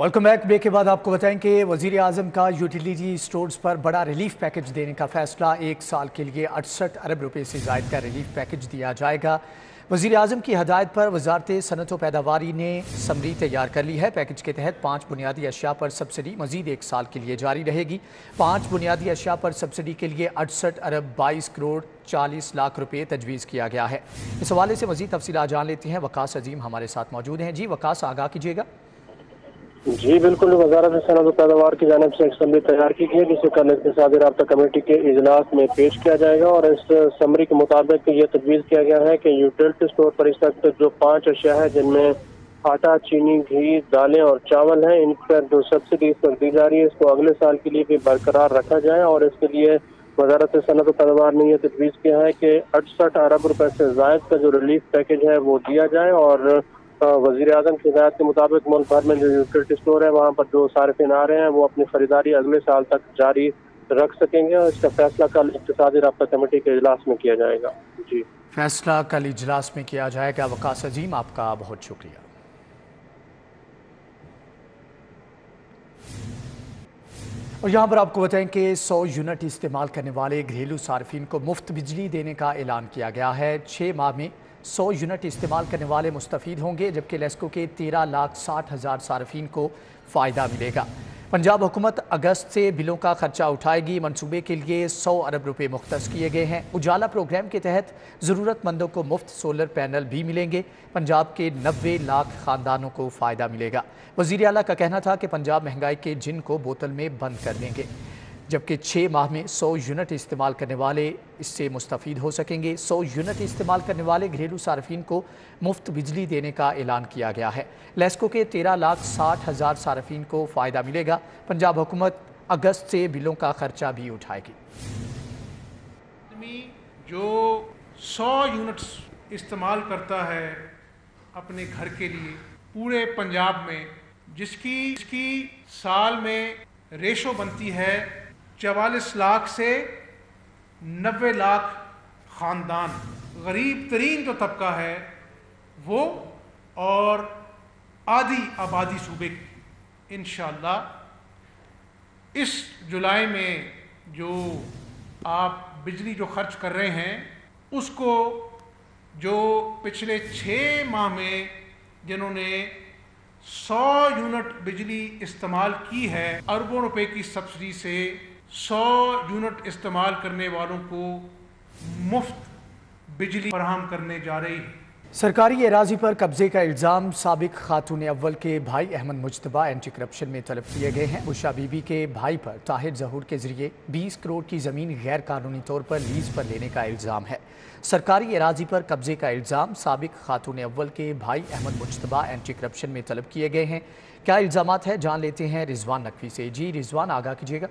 Welcome back. Break के बाद आपको बताएं कि वज़ीर आज़म का यूटिलिटी स्टोर्स पर बड़ा रिलीफ पैकेज देने का फैसला। 1 साल के लिए 68 अरब रुपए से ज़ायद का रिलीफ पैकेज दिया जाएगा। वज़ीर आज़म की हदायत पर वज़ारत सनअत व पैदावारी ने समरी तैयार कर ली है। पैकेज के तहत 5 बुनियादी अशिया पर सब्सिडी मज़ीद 1 साल के लिए जारी रहेगी। 5 बुनियादी अशिया पर सब्सिडी के लिए 68 अरब 22 करोड़ 40 लाख रुपये तजवीज़ किया गया है। इस हवाले से मज़ीद तफसीलात जान लेते हैं। वकास अजीम हमारे साथ मौजूद हैं। जी वकास, आगाह कीजिएगा। जी बिल्कुल, वज़ारत सनअत व पैदावार की जानिब से एक समरी तैयार की गई है जिसे कल इक़्तिसादी राब्ता कमेटी के इजलास में पेश किया जाएगा। और इस समरी के मुताबिक ये तजवीज़ किया गया है कि यूटिलिटी स्टोर पर इस वक्त जो 5 अशिया है जिनमें आटा, चीनी, घी, दालें और चावल हैं, इन पर जो सब्सिडी इस वक्त दी जा रही है इसको अगले साल के लिए भी बरकरार रखा जाए। और इसके लिए वज़ारत सनअत व पैदावार ने यह तजवीज़ किया है कि 68 अरब रुपए से ज़ायद का जो रिलीफ पैकेज है वो दिया जाए। और वज़ीर आज़म की हिदायत के मुताबिक मुल्क भर में जो यूटिलिटी स्टोर है वहाँ पर जो सारिफिन आ रहे हैं वो अपनी खरीदारी अगले साल तक जारी रख सकेंगे। और इसका फैसला कल इक़्तिसादी राब्ता कमेटी के इजलास में किया जाएगा। जी, फैसला कल इजलास में किया जाएगा। वकास अजीम, आपका बहुत शुक्रिया। और यहाँ पर आपको बताएं कि 100 यूनिट इस्तेमाल करने वाले घरेलू सार्फिन को मुफ्त बिजली देने का ऐलान किया गया है। 6 माह में 100 यूनिट इस्तेमाल करने वाले मुस्तफ़ीद होंगे, जबकि लेस्को के 13,60,000 सार्फिन को फ़ायदा मिलेगा। पंजाब हुकूमत अगस्त से बिलों का खर्चा उठाएगी। मनसूबे के लिए 100 अरब रुपये मुख्तस किए गए हैं। उजाला प्रोग्राम के तहत ज़रूरतमंदों को मुफ्त सोलर पैनल भी मिलेंगे। पंजाब के 90 लाख ख़ानदानों को फ़ायदा मिलेगा। वज़ीर आला का कहना था कि पंजाब महंगाई के जिन को बोतल में बंद कर देंगे, जबकि 6 माह में 100 यूनिट इस्तेमाल करने वाले इससे मुस्तफ़ीद हो सकेंगे। 100 यूनिट इस्तेमाल करने वाले घरेलू सार्फिन को मुफ्त बिजली देने का ऐलान किया गया है। लेस्को के 13,60,000 सार्फिन को फ़ायदा मिलेगा। पंजाब हुकूमत अगस्त से बिलों का खर्चा भी उठाएगी। जो 100 यूनिट्स इस्तेमाल करता है अपने घर के लिए पूरे पंजाब में, जिसकी साल में रेशो बनती है 44 लाख से 90 लाख ख़ानदान, गरीब तरीन जो तबका है वो, और आधी आबादी सूबे की इंशाअल्लाह इस जुलाई में जो आप बिजली जो खर्च कर रहे हैं उसको जो पिछले 6 माह में जिन्होंने 100 यूनिट बिजली इस्तेमाल की है, अरबों रुपए की सब्सिडी से 100 यूनिट इस्तेमाल करने वालों को मुफ्त बिजली फराहम करने जा रही है। सरकारी एराजी पर कब्जे का इल्ज़ाम साबिक खातून अव्वल के भाई अहमद मुज्तबा एंटी करप्शन में तलब किए गए हैं। बुशरा बीबी के भाई पर ताहिर ज़हूर के जरिए 20 करोड़ की ज़मीन गैर कानूनी तौर पर लीज पर लेने का इल्ज़ाम है। सरकारी एराजी पर कब्जे का इल्ज़ाम साबिक खातून अव्वल के भाई अहमद मुज्तबा एंटी करप्शन में तलब किए गए हैं। क्या इल्ज़ामात है, जान लेते हैं रिजवान नकवी से। जी रिजवान, आगाह कीजिएगा।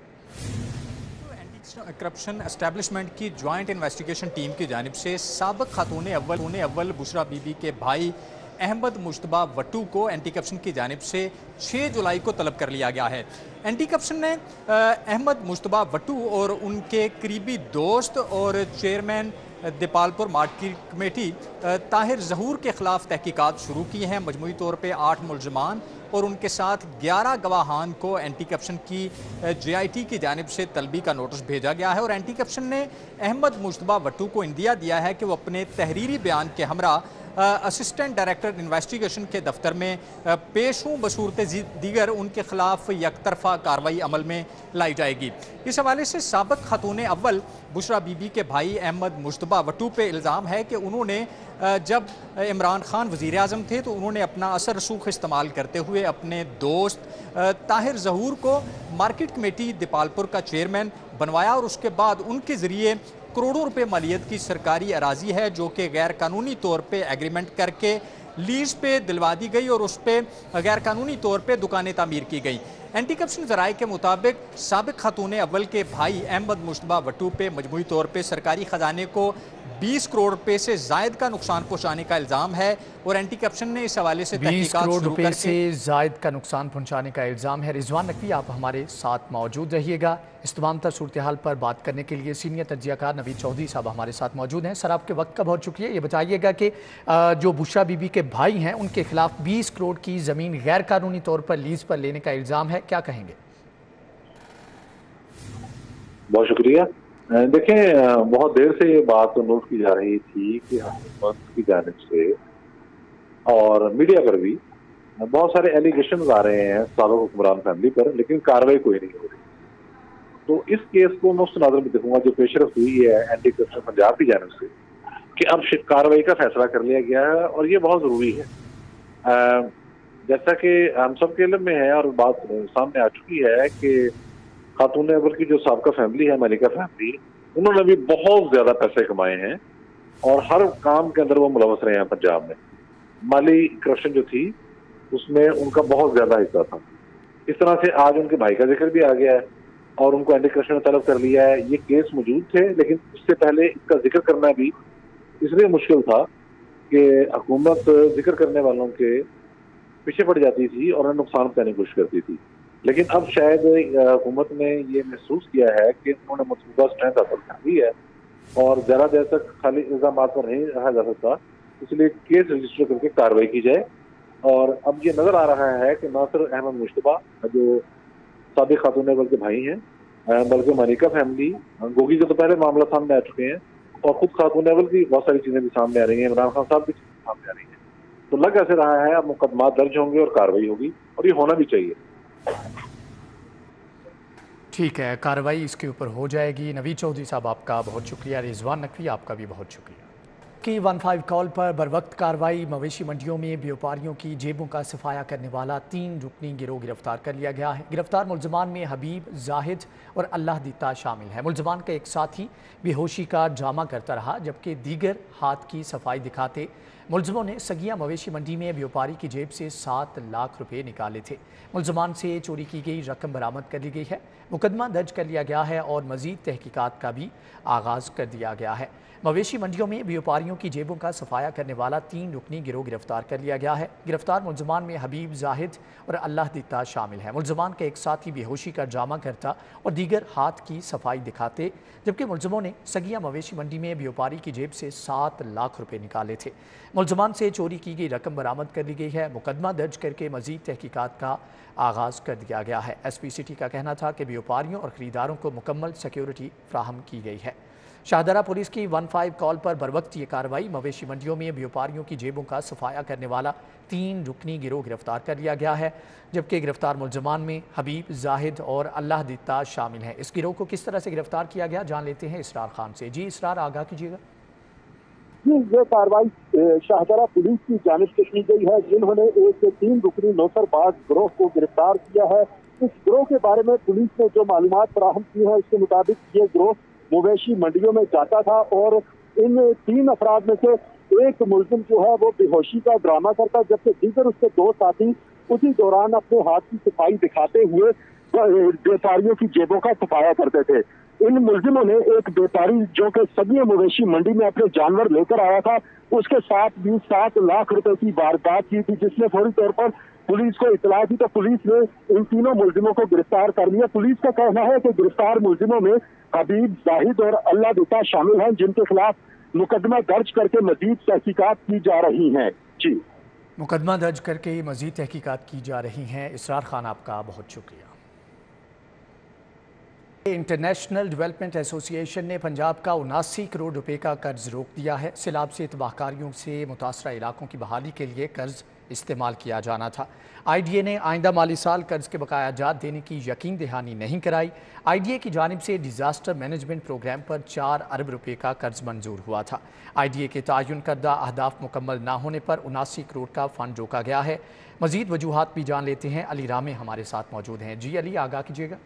करप्शन एस्टेब्लिशमेंट की ज्वाइंट इन्वेस्टिगेशन टीम की जानिब से साबिक खातून अव्वल बुशरा बीबी के भाई अहमद मुश्तबा वट्टू को एंटी करप्शन की जानिब से 6 जुलाई को तलब कर लिया गया है। एंटी करप्शन ने अहमद मुश्तबा वट्टू और उनके करीबी दोस्त और chairman Dipalpur market committee Tahir Zahoor के खिलाफ तहकीकात शुरू की हैं। मजमूई तौर पे 8 मुलजमान और उनके साथ 11 गवाहान को एंटी करप्शन की JIT की जानिब से तलबी का नोटिस भेजा गया है। और एंटी करप्शन ने अहमद मुश्तबा वट्टू को इंदिया दिया है कि वो अपने तहरीरी बयान के हमरा असिस्टेंट डायरेक्टर इन्वेस्टिगेशन के दफ्तर में पेश हूँ, बसूरत दीगर उनके खिलाफ यकतरफा कार्रवाई अमल में लाई जाएगी। इस हवाले से साबिक खातून अव्वल बुशरा बीबी के भाई अहमद मुश्तबा वट्टू पे इल्ज़ाम है कि उन्होंने जब इमरान खान वज़ीर आज़म थे तो उन्होंने अपना असर रसूख इस्तेमाल करते हुए अपने दोस्त ताहिर ज़हूर को मार्केट कमेटी दीपालपुर का चेयरमैन बनवाया और उसके बाद उनके ज़रिए करोड़ों रुपए मालियत की सरकारी अराजी है जो कि गैर कानूनी तौर पे एग्रीमेंट करके लीज पे दिलवा दी गई और उस पर गैर कानूनी तौर पे दुकानें तामीर की गई। एंटी करप्शन ज़राए के मुताबिक साबिक खातून अव्वल के भाई अहमद मुश्तबा वट्टू पे मजमूई तौर पे सरकारी ख़जाने को 20 करोड़ रुपए से जायद का नुकसान पहुंचाने का इल्ज़ाम है और एंटी करप्शन ने इस हवाले से 20 तहकीकात करोड़ शुरू रुपए करके से जायद का नुकसान पहुंचाने का इल्ज़ाम है। रिजवान नकवी, आप हमारे साथ मौजूद रहिएगा। इस तमाम तर सूरत हाल पर बात करने के लिए सीनियर तज्जियाकार नवीद चौधरी साहब हमारे साथ मौजूद हैं। सर, आपके वक्त का बहुत शुक्रिया। ये बताइएगा कि जो बुशरा बीबी के भाई हैं उनके खिलाफ 20 करोड़ की ज़मीन गैर कानूनी तौर पर लीज़ पर लेने का इल्ज़ाम है, क्या कहेंगे? बहुत शुक्रिया। देखें, बहुत देर से ये बात नोट की जा रही थी कि हुकूमत की जानिब से और मीडिया पर भी बहुत सारे एलिगेशन आ रहे हैं साबिक हुक्मरान फैमिली पर, लेकिन कार्रवाई कोई नहीं हो रही। तो इस केस को मैं उस नजर में देखूंगा जो पेशरफ हुई है एंटी करप्शन पंजाब की जानिब से कि अब कार्रवाई का फैसला कर लिया गया है और ये बहुत जरूरी है। जैसा कि हम सब के इल्म में है और बात सामने आ चुकी है कि खातून अव्वल की जो साबका फैमिली है, मलिका फैमिली, उन्होंने भी बहुत ज्यादा पैसे कमाए हैं और हर काम के अंदर वो मुलवस रहे हैं पंजाब में। माली करप्शन जो थी उसमें उनका बहुत ज्यादा हिस्सा था। इस तरह से आज उनके भाई का जिक्र भी आ गया है और उनको एंटी करप्शन तलब कर लिया है। ये केस मौजूद थे, लेकिन इससे पहले इसका जिक्र करना भी इसलिए मुश्किल था कि हुकूमत जिक्र करने वालों के पीछे पड़ जाती थी और उन्हें नुकसान पहुंचाने की कोशिश करती थी। लेकिन अब शायद हुकूमत ने ये महसूस किया है कि उन्होंने मौजूदा स्ट्रेंथ हासिल कर ली है और ज़्यादा देर तक खाली इल्जाम पर नहीं रहा जा सकता, इसलिए केस रजिस्टर करके कार्रवाई की जाए। और अब ये नजर आ रहा है कि नासिर अहमद मुश्तबा जो साबिक खातून अव्वल के भाई हैं, बल्कि मलिका फैमिली, गोगी के तो पहले मामला सामने आ चुके हैं और खुद खातून अव्वल की बहुत सारी चीजें भी सामने आ रही हैं, इमरान खान साहब की चीजें सामने आ रही हैं। तो लग ऐसे रहा है अब मुकदमा दर्ज होंगे और कार्रवाई होगी और ये होना भी चाहिए। ठीक है, कार्रवाई इसके ऊपर हो जाएगी। नवीद चौधरी साहब, आपका बहुत शुक्रिया। रिजवान नकवी, आपका भी बहुत शुक्रिया। की 15 कॉल पर बरवक्त कार्रवाई। मवेशी मंडियों में व्यापारियों की जेबों का सफाया करने वाला 3 रुकनी गिरोह गिरफ्तार कर लिया गया है। गिरफ्तार मुलजमान में हबीब, जाहिद और अल्लाह दीता शामिल है। मुलजमान का एक साथी बेहोशी का ड्रामा करता रहा, जबकि दीगर हाथ की सफाई दिखाते मुलजमों ने सगिया मवेशी मंडी में व्यापारी की जेब से 7 लाख रुपए निकाले थे। मुलजमान से चोरी की गई रकम बरामद कर ली गई है। मुकदमा दर्ज कर लिया गया है और मजीद तहकीकात का भी आगाज कर दिया गया है। मवेशी मंडियों में व्यापारियों की जेबों का सफाया करने वाला 3 रुकनी गिरोह गिरफ्तार कर लिया गया है। गिरफ्तार मुलजमान में हबीब, जाहिद और अल्लाह दीता शामिल है। मुलजमान का एक साथी बेहोशी का ड्रामा करता और दीगर हाथ की सफाई दिखाते, जबकि मुलजमों ने सगिया मवेशी मंडी में व्यापारी की जेब से 7 लाख रुपए निकाले थे। मुलजमान से चोरी की गई रकम बरामद कर ली गई है। मुकदमा दर्ज करके मजीद तहकीकात का आगाज कर दिया गया है। SP सिटी का कहना था कि व्यापारियों और खरीदारों को मुकम्मल सिक्योरिटी फ्राहम की गई है। शाहदरा पुलिस की 15 कॉल पर बरवक्त ये कार्रवाई। मवेशी मंडियों में व्यापारियों की जेबों का सफाया करने वाला 3 रुकनी गिरोह गिरफ्तार कर लिया गया है, जबकि गिरफ्तार मुलजमान में हबीब, जाहिद और अल्लाह दीता शामिल हैं। इस गिरोह को किस तरह से गिरफ्तार किया गया, जान लेते हैं इसरार खान से। जी इसरार, आगाह कीजिएगा। ये कार्रवाई शाहदरा पुलिस की जानिब से की गई है, जिन्होंने एक 3 रुकनी नौसरबाज गिरोह को गिरफ्तार किया है। इस गिरोह के बारे में पुलिस ने जो मालूमात फराहम की है, उसके मुताबिक ये गिरोह मवेशी मंडियों में जाता था और इन 3 अफराद में से एक मुलजिम जो है वो बेहोशी का ड्रामा करता, जबकि दीगर उसके 2 साथी उसी दौरान अपने हाथ की सफाई दिखाते हुए व्यापारियों की जेबों का सफाया करते थे। इन मुलजिमों ने एक व्यापारी जो कि सगिया मवेशी मंडी में अपने जानवर लेकर आया था, उसके साथ भी 7 लाख रुपए की वारदात की थी, जिसने फौरी तौर पर पुलिस को इतला दी तो पुलिस ने इन तीनों मुलजिमों को गिरफ्तार कर लिया। पुलिस का कहना है कि गिरफ्तार मुलजिमों में हबीब, जाहिद और अल्लाह दीता शामिल हैं, जिनके खिलाफ मुकदमा दर्ज करके मजीद तहकीकात की जा रही हैं। जी, मुकदमा दर्ज करके मजीद तहकीकात की जा रही हैं। इसरार खान, आपका बहुत शुक्रिया। इंटरनेशनल डेवलपमेंट एसोसिएशन ने पंजाब का 79 करोड़ रुपए का कर्ज रोक दिया है। सैलाब से तबाहकारियों से मुतासरा इलाकों की बहाली के लिए कर्ज इस्तेमाल किया जाना था। IDA ने आइंदा माली साल कर्ज के बकाया जात देने की यकीन दहानी नहीं कराई। IDA की जानिब से डिजास्टर मैनेजमेंट प्रोग्राम पर 4 अरब रुपए का कर्ज मंजूर हुआ था। IDA के तयन करदा अहदाफ मुकम्मल ना होने पर 79 करोड़ का फंड रोका गया है। मजीद वजूहात भी जान लेते हैं। अली रामे हमारे साथ मौजूद हैं। जी अली, आगाह कीजिएगा।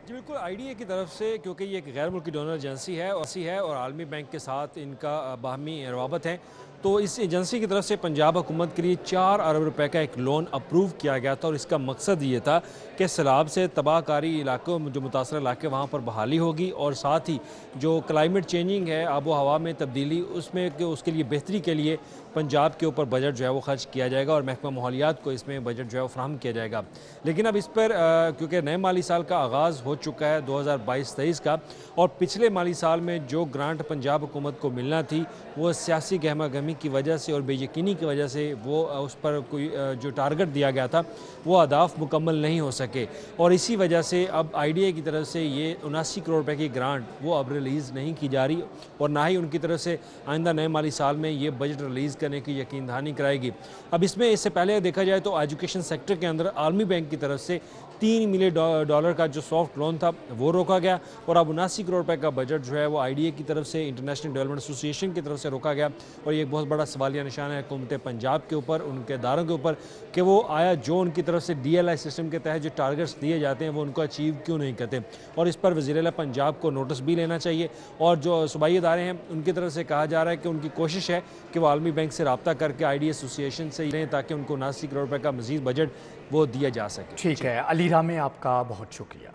जी बिल्कुल, IDA की तरफ से, क्योंकि ये एक गैर मुल्की डोनर एजेंसी है और आलमी बैंक के साथ इनका बाहमी रवाबत है, तो इस एजेंसी की तरफ से पंजाब हुकूमत के लिए 4 अरब रुपए का एक लोन अप्रूव किया गया था और इसका मकसद ये था कि सैलाब से तबाहकारी इलाकों जो मुतासर इलाके वहाँ पर बहाली होगी और साथ ही जो क्लाइमेट चेंजिंग है, आबो हवा में तब्दीली, उसके लिए बेहतरी के लिए पंजाब के ऊपर बजट जो है वो खर्च किया जाएगा और महकमा माहौलियात को इसमें बजट जो है वो फराहम किया जाएगा। लेकिन अब इस पर क्योंकि नए माली साल का आगाज़ हो चुका है 2022-23 का, और पिछले माली साल में जो ग्रांट पंजाब हुकूमत को मिलना थी वो सियासी गहमा गहमी की वजह से और बेयकीनी की वजह से वो उस पर कोई जो टारगेट दिया गया था वो अहदाफ मुकम्मल नहीं हो सके, और इसी वजह से अब IDA की तरफ से ये 79 करोड़ रुपए की ग्रांट वो अब रिलीज़ नहीं की जा रही और ना ही उनकी तरफ से आइंदा नए माली साल में ये बजट रिलीज़ करने की यकीन दहानी कराएगी। अब इसमें इससे पहले देखा जाए तो एजुकेशन सेक्टर के अंदर आलमी बैंक की तरफ से $3 मिलियन का जो सॉफ्ट लोन था वो रोका गया और अब 79 करोड़ रुपए का बजट जो है वो IDA की तरफ से, इंटरनेशनल डेवलपमेंट एसोसिएशन की तरफ से रोका गया। और ये एक बहुत बड़ा सवालिया निशान है हुकूमत पंजाब के ऊपर, उनके इदारों के ऊपर, कि वो आया जो उनकी तरफ से DLI सिस्टम के तहत जो टारगेट्स दिए जाते हैं वो उनको अचीव क्यों नहीं करते, और इस पर वज़ीर आला पंजाब को नोटिस भी लेना चाहिए। और जो सूबाई इदारे हैं उनकी तरफ से कहा जा रहा है कि उनकी कोशिश है कि वो आलमी बैंक से रब्ता करके IDA एसोसिएशन से लें ताकि उनको 79 करोड़ रुपए का मज़ीद बजट वो दिया जा सके। ठीक है, अलीरा में आपका बहुत शुक्रिया।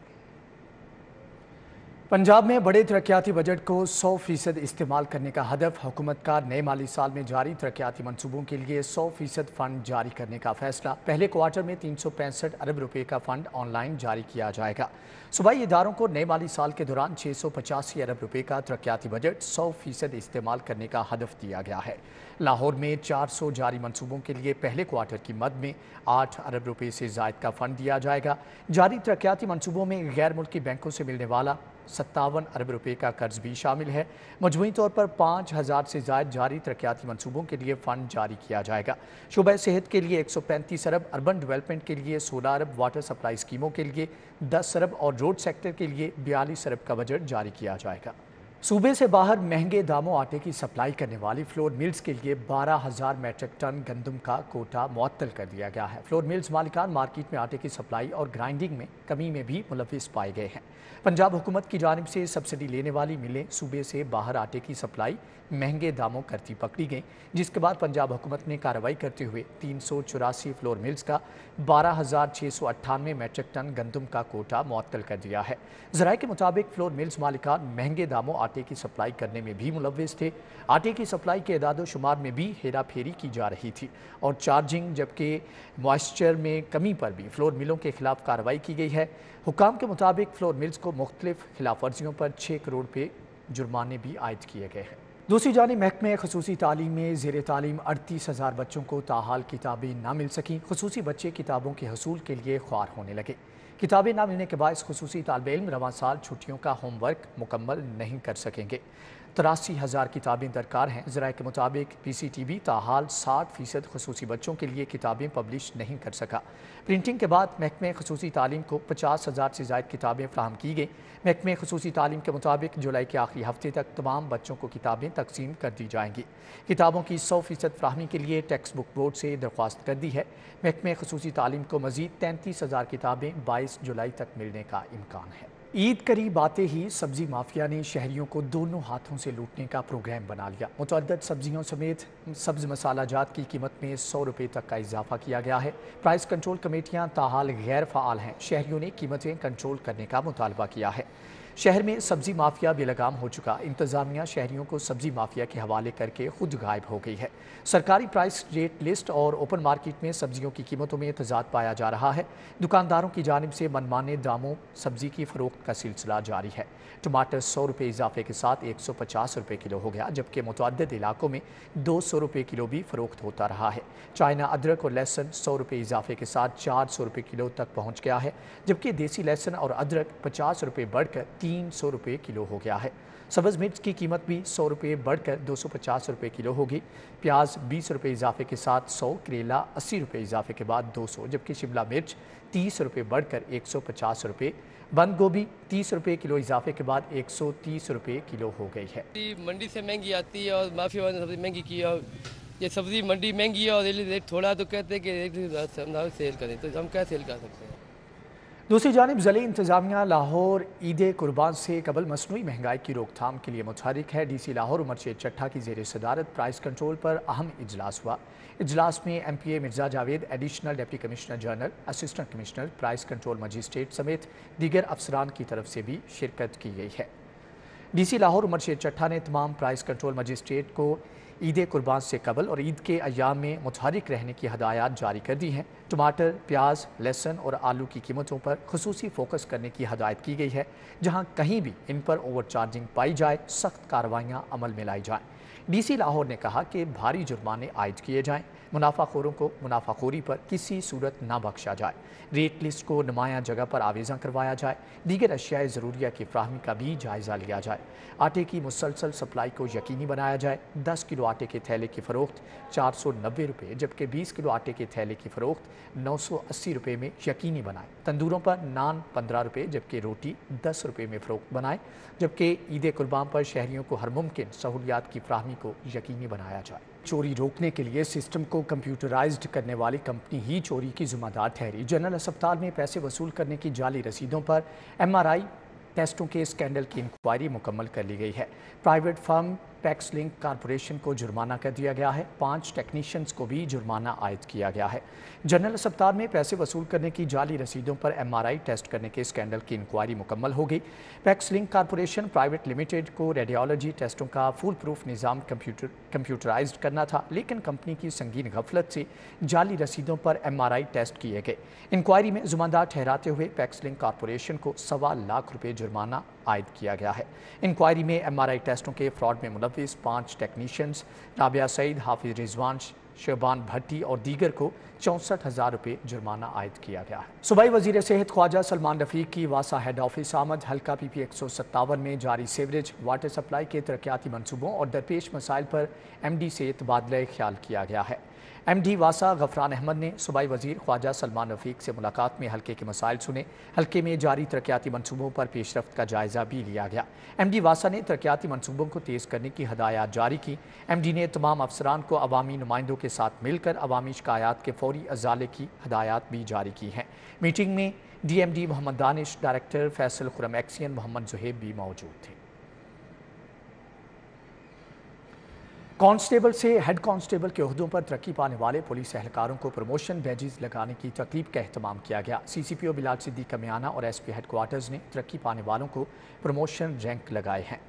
पंजाब में बड़े तरक्याती बजट को 100% इस्तेमाल करने का हदफ, हुकूमत का नए माली साल में जारी तरक्याती मनसूबों के लिए 100% फ़ंड जारी करने का फैसला। पहले क्वार्टर में 365 अरब रुपए का फ़ंड ऑनलाइन जारी किया जाएगा। सूबाई इदारों को नए माली साल के दौरान 685 अरब रुपए का तरक्याती बजट 100% इस्तेमाल करने का हदफ दिया गया है। लाहौर में 400 जारी मनसूबों के लिए पहले क्वार्टर की मद में 8 अरब रुपए से ज़ायद का फ़ंड दिया जाएगा। जारी तरक्याती मनसूबों में गैर मुल्की बैंकों से मिलने वाला 57 अरब रुपए का कर्ज भी शामिल है। मजमूई तौर पर 5000 से ज़ायद जारी तरक्याती मनसूबों के लिए फ़ंड जारी किया जाएगा। शोबा सेहत के लिए 135 अरब, अर्बन डेवलपमेंट के लिए 16 अरब, वाटर सप्लाई स्कीमों के लिए 10 अरब और रोड सेक्टर के लिए 42 अरब का बजट जारी किया जाएगा। सूबे से बाहर महंगे दामों आटे की सप्लाई करने वाली फ्लोर मिल्स के लिए 12,000 मीट्रिक टन गंदम का कोटा मुअत्तल कर दिया गया है। फ्लोर मिल्स मालिकान मार्केट में आटे की सप्लाई और ग्राइंडिंग में कमी में भी मुलविस पाए गए हैं। पंजाब हुकूमत की जानिब से सब्सिडी लेने वाली मिलें सूबे से बाहर आटे की सप्लाई महंगे दामों करती पकड़ी गई, जिसके बाद पंजाब हुकूमत ने कार्रवाई करते हुए 384 फ्लोर मिल्स का 12,698 मीट्रिक टन गंदम का कोटा मुअत्तल कर दिया है। ज़राए के मुताबिक फ्लोर मिल्स मालिकान महंगे दामों आटे की सप्लाई करने में भी मुलविस थे। आटे की सप्लाई के एदाद शुमार में भी हेरा फेरी की जा रही थी और चार्जिंग जबकि मॉइस्चर में कमी पर भी फ्लोर मिलों के खिलाफ कार्रवाई की गई है। हुकाम के मुताबिक फ्लोर मिल्स को मुख्तलिफ खिलाफ वर्जियों पर 6 करोड़ रुपये जुर्माने भी आयद किए गए हैं। दूसरी जानिब महकमे खसूसी तालीम में ज़ेर तालीम 38,000 बच्चों को ताहाल किताबें ना मिल सकीं। खसूसी बच्चे किताबों के हसूल के लिए ख्वार होने लगे। किताबें ना मिलने के बायस खसूसी तालिब इल्म रवां साल छुट्टियों का होमवर्क मुकम्मल नहीं कर सकेंगे। 83,000 किताबें दरकार हैं। ज़राए के मुताबिक PCTB ताहाल 60% खसूसी बच्चों के लिए किताबें पब्लिश नहीं कर सका। प्रिंटिंग के बाद महकमे खसूसी तालीम को 50,000 से ज़ायद किताबें फ्राहम की गई। महकमे खसूसी तालीम के मुताबिक जुलाई के आखिरी हफ्ते तक तमाम बच्चों को किताबें तकसीम कर दी जाएंगी। किताबों की 100% फ्राहमी के लिए टेक्स्ट बुक बोर्ड से दरख्वास्त कर दी है। महकमे खसूसी तालीम को मज़ीद 33,000 किताबें 22 जुलाई तक मिलने का इम्कान है। ईद करीब आते ही सब्जी माफिया ने शहरियों को दोनों हाथों से लूटने का प्रोग्राम बना लिया। मुतअद्दिद सब्जियों समेत सब्ज मसाला जात की कीमत में 100 रुपये तक का इजाफा किया गया है। प्राइस कंट्रोल कमेटियां ताहाल गैर फ़ाल हैं। शहरियों ने कीमतें कंट्रोल करने का मुतालबा किया है। शहर में सब्जी माफिया बेलगाम हो चुका। इंतजामिया शहरियों को सब्जी माफिया के हवाले करके खुद गायब हो गई है। सरकारी प्राइस रेट लिस्ट और ओपन मार्केट में सब्जियों की कीमतों में तजाद पाया जा रहा है। दुकानदारों की जानिब से मनमाने दामों सब्जी की फरोख्त का सिलसिला जारी है। टमाटर 100 रुपये इजाफे के साथ 150 रुपये किलो हो गया, जबकि मुतअद्दिद इलाकों में 200 रुपये किलो भी फरोख्त होता रहा है। चाइना अदरक और लहसुन 100 रुपये इजाफे के साथ 400 रुपये किलो तक पहुँच गया है, जबकि देसी लहसुन और अदरक 50 रुपये बढ़कर 300 रुपये किलो हो गया है। सब्ज़ मिर्च की कीमत भी 100 रुपये बढ़कर 250 रुपये किलो होगी। प्याज 20 रुपये इजाफे के साथ 100, करेला 80 रुपये इजाफे के बाद 200, जबकि शिमला मिर्च 30 रुपये बढ़कर 150 रुपये, बंद गोभी 30 रुपये किलो इजाफे के बाद 130 रुपये किलो हो गई है। मंडी से महंगी आती है और माफिया वाले ने सब्जी महंगी की है। ये सब्जी मंडी महंगी है और रेट थोड़ा तो कहते हैं कि रेट सेल करें, तो हम क्या सेल कर सकते हैं। दूसरी जानिब ज़िले इंतजामिया लाहौर ईद कुर्बान से कबल मसनूई महंगाई की रोकथाम के लिए मुतहरिक है। DC लाहौर उमर शेर चट्ठा की ज़ेर सदारत प्राइस कंट्रोल पर अहम इजलास हुआ। इजलास में MPA Mirza Javed, additional deputy commissioner general, assistant commissioner, price control magistrate समेत दीगर अफसरान की तरफ से भी शिरकत की गई है। DC लाहौर उमर शेर चट्ठा ने तमाम प्राइस कंट्रोल मजिस्ट्रेट को ईद कुर्बान से कबल और ईद के अयाम में मुतहरिक रहने की हदायत जारी कर दी हैं। टमाटर, प्याज, लहसुन और आलू की कीमतों पर खुसूसी फोकस करने की हदायत की गई है। जहां कहीं भी इन पर ओवर चार्जिंग पाई जाए, सख्त कार्रवाइयां अमल में लाई जाएं। DC लाहौर ने कहा कि भारी जुर्माने आयद किए जाएं, मुनाफाखोरों को मुनाफाखोरी पर किसी सूरत ना बख्शा जाए, रेट लिस्ट को नुमाया जगह पर आवेज़ा करवाया जाए, दीगर अशियाए ज़रूरिया की फ्राहमी का भी जायज़ा लिया जाए, आटे की मुसलसल सप्लाई को यकीनी बनाया जाए। 10 किलो आटे के थैले की फ़रोख्त 490 रुपये जबकि 20 किलो आटे के थैले की फ़रोख्त 980 रुपये में यकीनी बनाए। तंदूरों पर नान 15 रुपये जबकि रोटी 10 रुपये में फ़रोख्त बनाए। जबकि ईद कुर्बान पर शहरियों को हर मुमकिन सहूलियात की फ्राहमी को यकीनी बनाया जाए। चोरी रोकने के लिए सिस्टम को कंप्यूटराइज्ड करने वाली कंपनी ही चोरी की जिम्मेदार ठहरी। जनरल अस्पताल में पैसे वसूल करने की जाली रसीदों पर MRI टेस्टों के स्कैंडल की इंक्वायरी मुकम्मल कर ली गई है। Private firm PACS link corporation को जुर्माना कर दिया गया है। 5 टेक्नीशियंस को भी जुर्माना आयद किया गया है। जनरल अस्पताल में पैसे वसूल करने की जाली रसीदों पर MRI टेस्ट करने के स्कैंडल की इंक्वायरी मुकम्मल हो गई। PACS link corporation private limited को रेडियोलॉजी टेस्टों का फुल प्रूफ निज़ाम कंप्यूटराइज्ड करना था, लेकिन कंपनी की संगीन गफलत से जाली रसीदों पर MRI टेस्ट किए गए। इंक्वायरी में जुम्मेदार ठहराते हुए पैक्स लिंक कॉरपोरेशन को 1.25 लाख रुपये जुर्माना आयद किया गया है। इंक्वायरी में MRI टेस्टों के फ्रॉड में मुलविस 5 टेक्नीशियंस राबिया सईद, हाफिज रिजवान, शहबान भट्टी और दीगर को 64,000 रुपये जुर्माना आयद किया गया है। सूबाई वजीर सेहत ख्वाजा सलमान रफीक की वासा हेड ऑफिस आमद। हल्का PP 157 में जारी सीवरेज वाटर सप्लाई के तरक्याती मनसूबों और दरपेश मसाइल पर MD से तबादला ख्याल किया गया है। MD वासा गफरान अहमद ने सूबाई वजीर ख्वाजा सलमान रफीक से मुलाकात में हल्के के मसाइल सुने। हल्के में जारी तरक्याती मनसूबों पर पेशरफ्त का जायजा भी लिया गया। MD वासा ने तरक्याती मनसूबों को तेज़ करने की हदायत जारी की। MD ने तमाम अफसरान को अवामी नुमाइंदों के साथ मिलकर अवामी शिकायत के फौरी अजाले की हदायत भी जारी की हैं। मीटिंग में DMD मोहम्मद दानिश, डायरेक्टर फैसल खुरम एक्सियन मोहम्मद जुहेब भी मौजूद थे। कांस्टेबल से हेड कांस्टेबल के ओहदों पर तरक्की पाने वाले पुलिस एहलकारों को प्रमोशन बैजेस लगाने की तकरीब का एहतमाम किया गया। CCPO बिलाल सिद्दीक कमियाना और SP हेडक्वार्टर्स ने तरक्की पाने वालों को प्रमोशन रैंक लगाए हैं।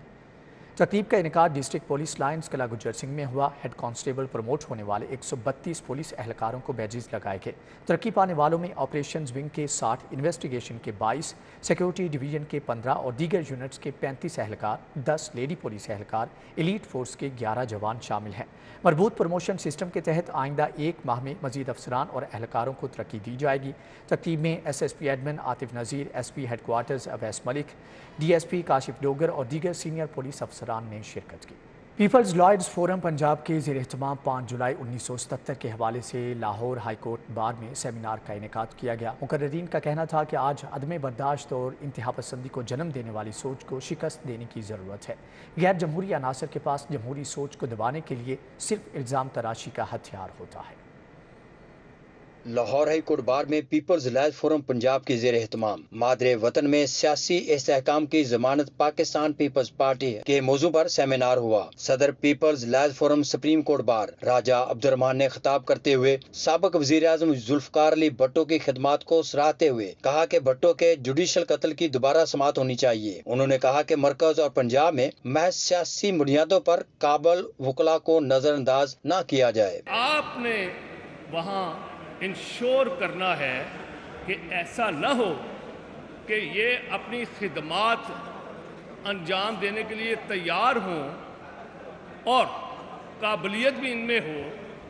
तकरीब का इनेकाद डिस्ट्रिक्ट पुलिस लाइन्स कला गुज्जर सिंह में हुआ। हेड कांस्टेबल प्रमोट होने वाले 132 पुलिस एहलकारों को बैजेस लगाए गए। तरक्की पाने वालों में ऑपरेशंस विंग के 60, इन्वेस्टिगेशन के 22, सिक्योरिटी डिवीजन के 15 और दीगर यूनिट्स के 35 एहलकार, 10 लेडी पुलिस एहलकार, एलीट फोर्स के 11 जवान शामिल हैं। मरबूत प्रमोशन सिस्टम के तहत आइंदा 1 माह में मजीद अफसरान और एहलकारों को तरक्की दी जाएगी। तकरीब में SSP एडमिन आतिफ नज़ीर, SP headquarters Awais Malik, DSP Kashif Dogar और दीगर सीनियर पुलिस अफसरान ने शिरकत की। पीपल्स लॉयर्स फोरम पंजाब के ज़ेर एहतमाम 5 जुलाई 1977 के हवाले से लाहौर हाई कोर्ट बार में सेमिनार का इनेकाद किया गया। मुकर्रीन का कहना था कि आज अदम बर्दाश्त और इंतहा पसंदी को जन्म देने वाली सोच को शिकस्त देने की ज़रूरत है। गैर जमहूरी अनासर के पास जमहूरी सोच को दबाने के लिए सिर्फ इल्ज़ाम तराशी का हथियार होता है। लाहौर हाई कोर्ट बार में पीपल्स लॉयर्स फोरम पंजाब के ज़ेर एहतमाम मादरे वतन में सियासी इस्तेहकाम की जमानत पाकिस्तान पीपल्स पार्टी के मौजू पर सेमिनार हुआ। सदर people's lawyers forum supreme court bar Raja Abdurrahman ने खिताब करते हुए साबिक वज़ीर-ए-आज़म जुल्फ़िकार अली भुट्टो की खिदमात को सराहते हुए कहा कि भुट्टो के जुडिशल कत्ल की दोबारा समाअत होनी चाहिए। उन्होंने कहा कि मरकज और पंजाब में महज सियासी बुनियादों पर काबिल वकला को नजरअंदाज न किया जाए। आपने वहाँ इंश्योर करना है कि ऐसा न हो कि ये अपनी खिदमात अंजाम देने के लिए तैयार हों और काबिलियत भी इनमें हो,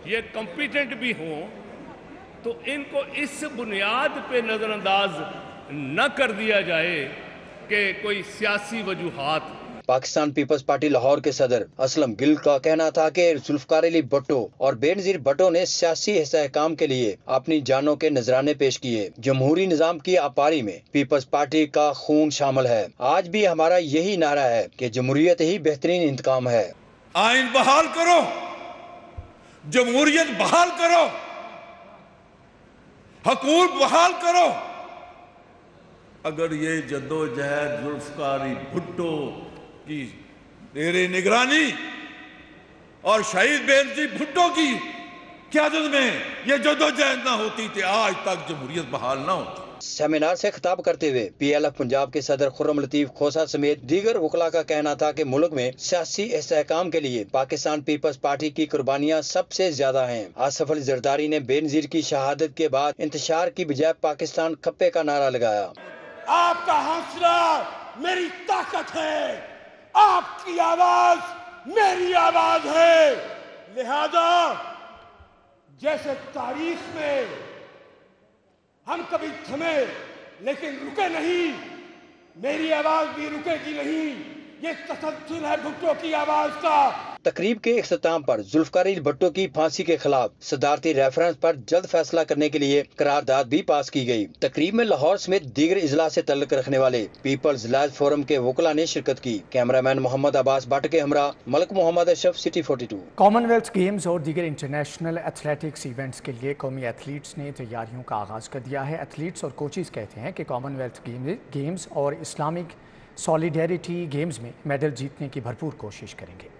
ये कॉम्पिटेंट भी हों, तो इनको इस बुनियाद पे नज़रअंदाज न कर दिया जाए कि कोई सियासी वजूहात। पाकिस्तान पीपल्स पार्टी लाहौर के सदर असलम गिल का कहना था कि जुल्फ़िकार अली भुट्टो और बेनज़ीर भुट्टो ने सियासी इस्तेहकाम के लिए अपनी जानों के नजराने पेश किए। जमहूरी निजाम की आपारी में पीपल्स पार्टी का खून शामिल है। आज भी हमारा यही नारा है कि जमहूरियत ही बेहतरीन इंतकाम है। आइन बहाल करो, जमहूरियत बहाल करो, हुकूमत बहाल करो, अगर ये जद्दोजहद जुल्फकार भुट्टो की मेरे निगरानी और शहीद बेनजीर भुट्टो की क़यादत में ये जद्दोजहद ना होती तो आज तक जमहूरियत बहाल ना होती। सेमिनार से खिताब करते हुए PLF पंजाब के सदर खुर्रम लतीफ खोसा समेत दीगर वकला का कहना था कि मुल्क में सियासी इस्तेहकाम के लिए पाकिस्तान पीपल्स पार्टी की कुर्बानियां सबसे ज्यादा हैं। आसिफ अली जरदारी ने बेनजीर की शहादत के बाद इंतशार की बजाय पाकिस्तान खप्पे का नारा लगाया। आपका हौसला मेरी ताकत है, आपकी आवाज मेरी आवाज है, लिहाजा जैसे तारीख में हम कभी थमे लेकिन रुके नहीं, मेरी आवाज भी रुकेगी नहीं। ये तसल्सल है भुट्टो की आवाज का। तकरीब के इख्तिताम पर जुल्फकार भुट्टो की फांसी के खिलाफ सदारती रेफरेंस पर जल्द फैसला करने के लिए करारदाद भी पास की गई। तकरीब में लाहौर समेत दीगर इजलास से तल्लुक रखने वाले पीपल्स लाज फोरम के वकला ने शिरकत की। कैमरामैन मोहम्मद अब्बास भट्ट के हमरा Malik Mohammad Ashraf, city 42। Commonwealth Games और दीगर इंटरनेशनल एथलेटिक्स इवेंट्स के लिए कौमी एथलीट्स ने तैयारियों का आगाज कर दिया है। एथलीट्स और कोचेज कहते हैं कि कॉमनवेल्थ गेम्स और इस्लामिक सॉलिडेरिटी गेम्स में मेडल जीतने की भरपूर कोशिश करेंगे।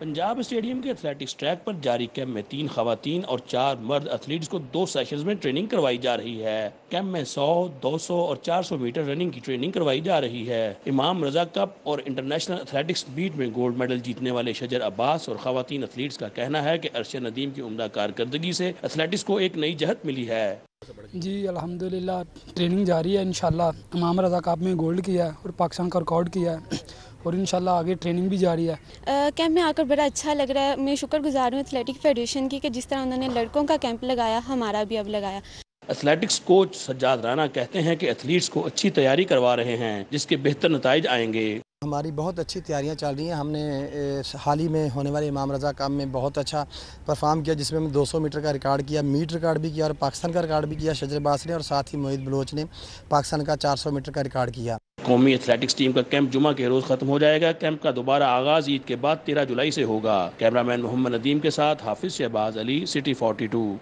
पंजाब स्टेडियम के एथलेटिक्स ट्रैक पर जारी कैंप में 3 खवातीन और 4 मर्द एथलीट्स को 2 सेशंस में ट्रेनिंग करवाई जा रही है। कैंप में 100, 200 और 400 मीटर रनिंग की ट्रेनिंग करवाई जा रही है। इमाम रजा कप और इंटरनेशनल एथलेटिक्स मीट में गोल्ड मेडल जीतने वाले शजर अब्बास और खवातीन एथलीट्स का कहना है कि अरशद नदीम की उम्दा कारकर्दगी से एथलेटिक्स को एक नई जहत मिली है। जी अल्हम्दुलिल्लाह ट्रेनिंग जारी है। इंशाल्लाह इमाम रजा कप में गोल्ड किया है और पाकिस्तान का रिकॉर्ड किया है और इंशाल्लाह आगे ट्रेनिंग भी जारी है। कैंप में आकर बड़ा अच्छा लग रहा है। मैं शुक्रगुजार हूँ एथलेटिक फेडरेशन की कि जिस तरह उन्होंने लड़कों का कैंप लगाया, हमारा भी अब लगाया। एथलेटिक्स कोच सज्जाद राना कहते हैं कि एथलीट्स को अच्छी तैयारी करवा रहे हैं जिसके बेहतर नताइज आएंगे। हमारी बहुत अच्छी तैयारियां चल रही हैं। हमने हाल ही में होने वाले इमाम रजा कप में बहुत अच्छा परफॉर्म किया, जिसमें हमने 200 मीटर का रिकॉर्ड किया, मीट रिकॉर्ड भी किया और पाकिस्तान का रिकॉर्ड भी किया शजर अब्बास ने, और साथ ही मोहित बलोच ने पाकिस्तान का 400 मीटर का रिकॉर्ड किया। कौमी एथलेटिक्स टीम का कैंप जुमा के रोज खत्म हो जाएगा। कैंप का दोबारा आगाज ईद के बाद 13 जुलाई से होगा। कैमरामैन मोहम्मद नदीम के साथ हाफिज शहबाज अली, सिटी 42।